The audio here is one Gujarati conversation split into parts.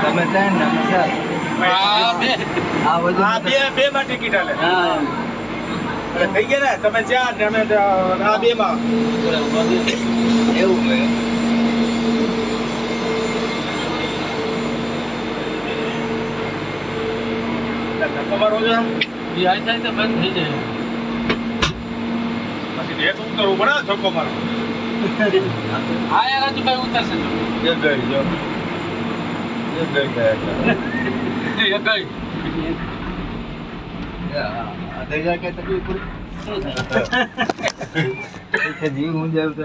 તમે ત્રણ ને સર બે માં ટિકિટ આલે થઈ ગયા ને તમે ચાર ને અમે આ બે માં એવું હોય તમારો છે એ આ થાય તો બંધ થઈ જાય પછી રેટ ઉતરવું પડે ધક્કો મારો હા યાર રાજુભાઈ ઉતરશે એ ગઈ જો એ ગઈ ગયા એ ગઈ આધા કે તકલીફ પડી જીવ હું જાવ તો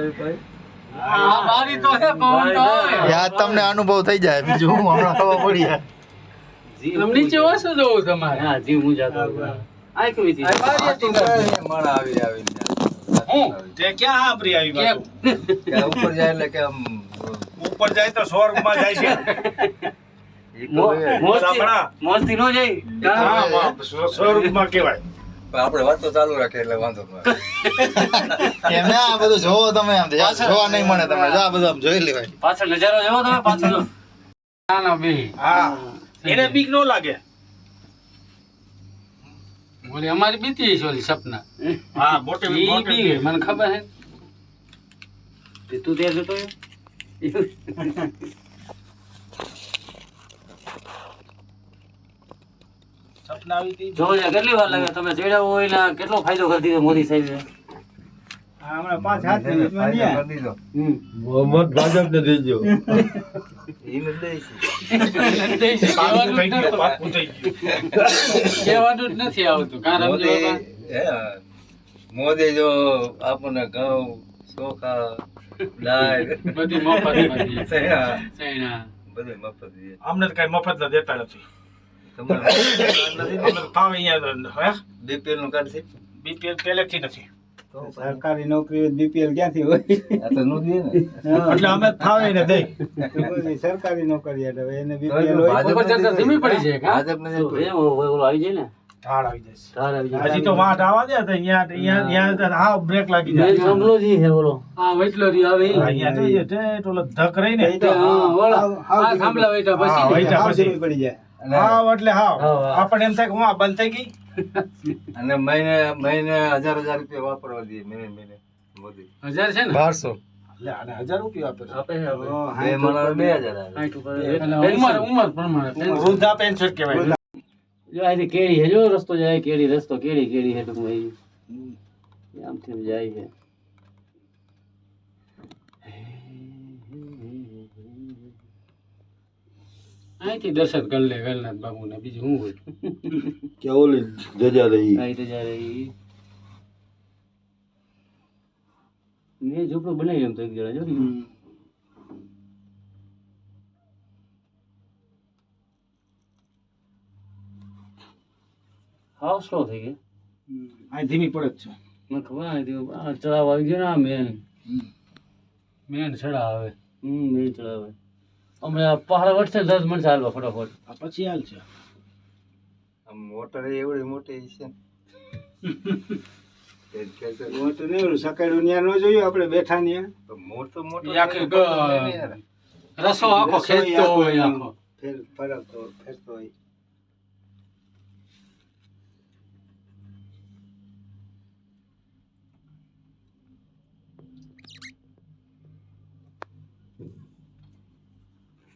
હા મારી તો હે પવન તો યાર તમને અનુભવ થઈ જાય બીજું હું હમણાં ખબર પડી જાય તમે નીચે ઓછું જોવું તમારે હા જીવ હું જાતો આ કેવી હતી માળા આવી આવી હું તે ક્યાં આપરી આવી બાજુ ઉપર જાય એટલે કે આમ ઉપર જાય તો સ્વર્ગમાં જાય છે મોસ્તી નો જાય હા સ્વર્ગમાં કહેવાય આપણે વાત તો ચાલુ રાખે એટલે વાંધો એમને આ બધું જોવો તમે આમ જોવા નહીં મળે તમે જો આ બધું આમ જોઈ લેવાય પાછળ નજારો જોવો તમે પાછળ ના ના બે હા એને બીક નો લાગે બોલી અમારી બીતી છે ઓલી સપના હા મોટી ઈ બી મને ખબર હે તું ત્યાં જતો સપના આવી હતી જો કેટલી વાર લાગે તમે ચડ્યા હોય ને કેટલો ફાયદો કરી દીધો મોદી સાહેબે હમણાં 5-7 મિનિટમાં નહીં મોહમ્મદ ભાજપ ને દેજો કહેવાનું જ નથી આવતું કારણ મોદી જો આપણને ઘઉં ચોખા દાળ બધી મફત બધી સૈણા બધું મફત દે અમને તો કઈ મફત ના દેતા નથી તમારે અમને તો ભાવ અહીંયા હે બીપીએલ નું કાર્ડ છે બીપીએલ પહેલેથી નથી સરકારી નોકરી બીપીએલ ક્યાંથી હોય આ તો નું દે ને એટલે અમે ફાવે ને દઈ સરકારી નોકરી એટલે એને બીપીએલ હોય ઉપર ચર્ચા ધીમી પડી છે કા ભાજપ ને ઓલો આવી જાય ને ઢાળ આવી જશે ધાર આવી જાય હજી તો વાટ આવવા દે તો અહીંયા હા બ્રેક લાગી જાય કમલોજી છે બોલો હા વૈટલો રી આવે અહીંયા જઈએ તે ઓલો ધક રહી ને હા ઓલા આ થાંભલા વૈટા હા, પછી વૈટા હાવ પછી. ધીમી પડી જાય હાવ એટલે હાવ હાવ. આપણને એમ થાય કે હું આ બંધ થઈ ગઈ અને મહિને મહિને 1000 રૂપિયા વાપરવા દે મહિને મોદી 1000 છે ને 1200 એટલે આને 1000 રૂપિયા આપે છે. આપે છે ઓહ, બે માણસ 2000 આવે એટલે ઉંમર પ્રમાણે વૃદ્ધા પેન્શન કહેવાય જો આ કેડી હે જો રસ્તો જાય કેડી રસ્તો કેડી કેડી હે ટૂંકમાં ઈ. આમથી જાય છે અહીંથી દર્શન કરી લે વેલનાથ બાબુ ને બીજું શું હોય કે ઓલી જજા રહી આ તો જ્યારે ઈ મેં ઝૂંપડું બનાવી એમ તો એક જણા જો ને હાવ સ્લો થઈ ગયો આ ધીમી પડે જ છે મને ખબર નથી આ ચડાવ આવી ગયો ને આ મેન છડા આવે મેન ચડાવે હમણાં પહાડ વટશે 10 મિનિટ ચાલવા ફટાફટ આ પછી હાલ છે મોટર એવડી મોટી છે મોટું નહીં ઓલું સકેડું ન્યા ન જોયું આપણે બેઠા ન્યા મોટો મોટો ઈ આખી રસો આખો ખેંચતો હોય આખો ફેર ફરકતો ફેરતો હોય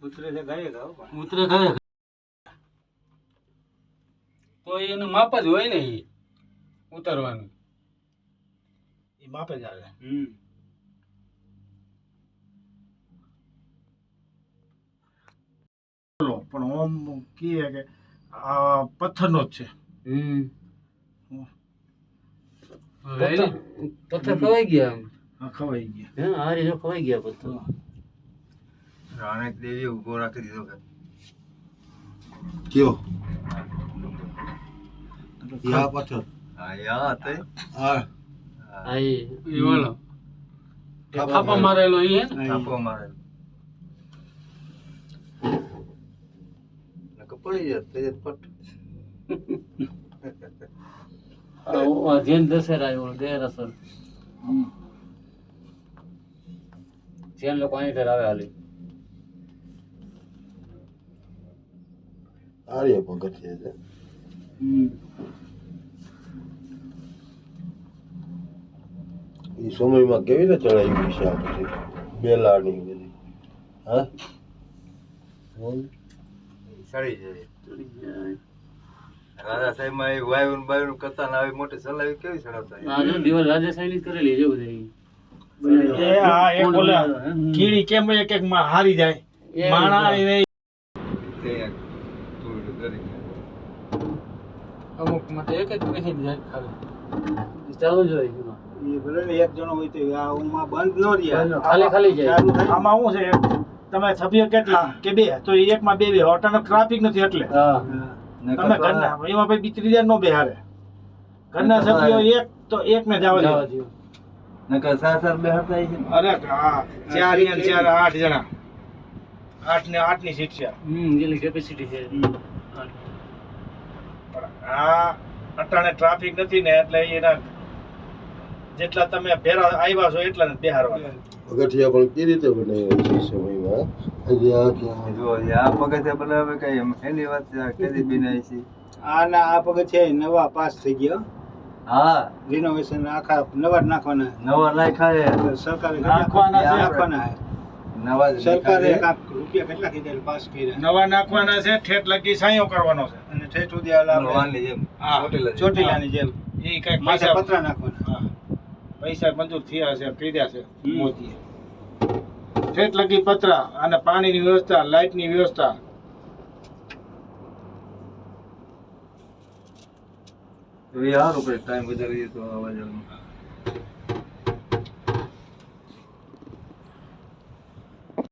ઉતરે છે ગાય ગાવ ઉતરે ઘરે તો એનું માપ જ હોય ને ઈ ઉતરવાનું એ માપે જ આવે બોલો પણ ઓમ કીએ કે આ પથ્થરનો જ છે પથ્થર ખવાઈ ગયા આમ. આ ખવાઈ ગયા હે હારી જો ખવાઈ ગયા પથ્થર. રાણેક દેવી ઉભો રાખી દીધો કે કયો યા પથ્થર હા યા તે હા હા એ ઈ વાળો થાપા મારેલો ઈ હે ને થાપો મારે નકો પડી જાય તે પટ જૈન દશેરા આવ્યો ગેરઅસર. જૈન લોકો અહીં ઘર આવે હાલી. આર્ય પગથિયે છે એ સમયમાં કેવી રીતે ચડાવી ગઈ છે આ બધી બેલાની બધી હા ચડી જાય રાજા સાહેબ માં વાયુ બાયુ કરતા ના આવી મોટી સલાવી કેવી ચડાવતા આ જો દિવાલ રાજસ્થાની જ કરેલી છે બધી. એ આ એક ઓલા કીડી કેમ એક એક માં હારી જાય માણા એને અમુક માટે એક જ બેસી જાય ખાલી ચાલુ જ હોય એમાં. એ ભલે ને એક જણો હોય તો આ ઊંઘમાં બંધ ન રહ્યા ખાલી ખાલી જાય. ચાલુ થાય. આમાં શું છે તમે સભ્ય કેટલા કે બે તો એ એકમાં બે અટાનો ટ્રાફિક નથી એટલે હા તમે ઘરના એમાં ભાઈ બીજી નો બેહારે ઘરના સભ્યો એક તો એક ને જવા જવા દે દો. નકર સાસર બે હતા છે અરે હા ચાર ને ચાર 8 જણા 8 ને 8 ની સીટ છે જેની કેપેસિટી છે. પણ આ અટાણે ટ્રાફિક નથી ને એટલે એના જેટલા તમે ભેરા આવ્યા છો એટલા ને બેહારવા પગથિયા પણ કેવી રીતે બનાવ્યા છે સમયમાં હજી આ ક્યાં જો આ પગથિયા બનાવે કઈ એની વાત છે આ કેદી બનાવી છે આના આ પગથિયા નવા પાસ થઈ ગયા હા રિનોવેશન આખા નવા જ નાખવાના નવા નાખ્યા સરકારે નાખવાના છે. નાખવાના છે. નવા સરકારે કાંક રૂપિયા કેટલા કીધા પાસ કર્યા નવા નાખવાના છે ઠેઠ લગી સાયો કરવાનો છે અને ઠેઠ સુધી આ લાભ વાનની જેમ હા ચોટીલાની જેમ એ કઈક માથે પૈસા પતરા નાખવાના હા પૈસા મંજૂર થયા છે કર્યા છે હમ. મોદીએ ઠેઠ લગી પતરા અને પાણીની વ્યવસ્થા લાઇટની વ્યવસ્થા તો એ સારું પડે ટાઈમ વધારી તો આવવા જવાનું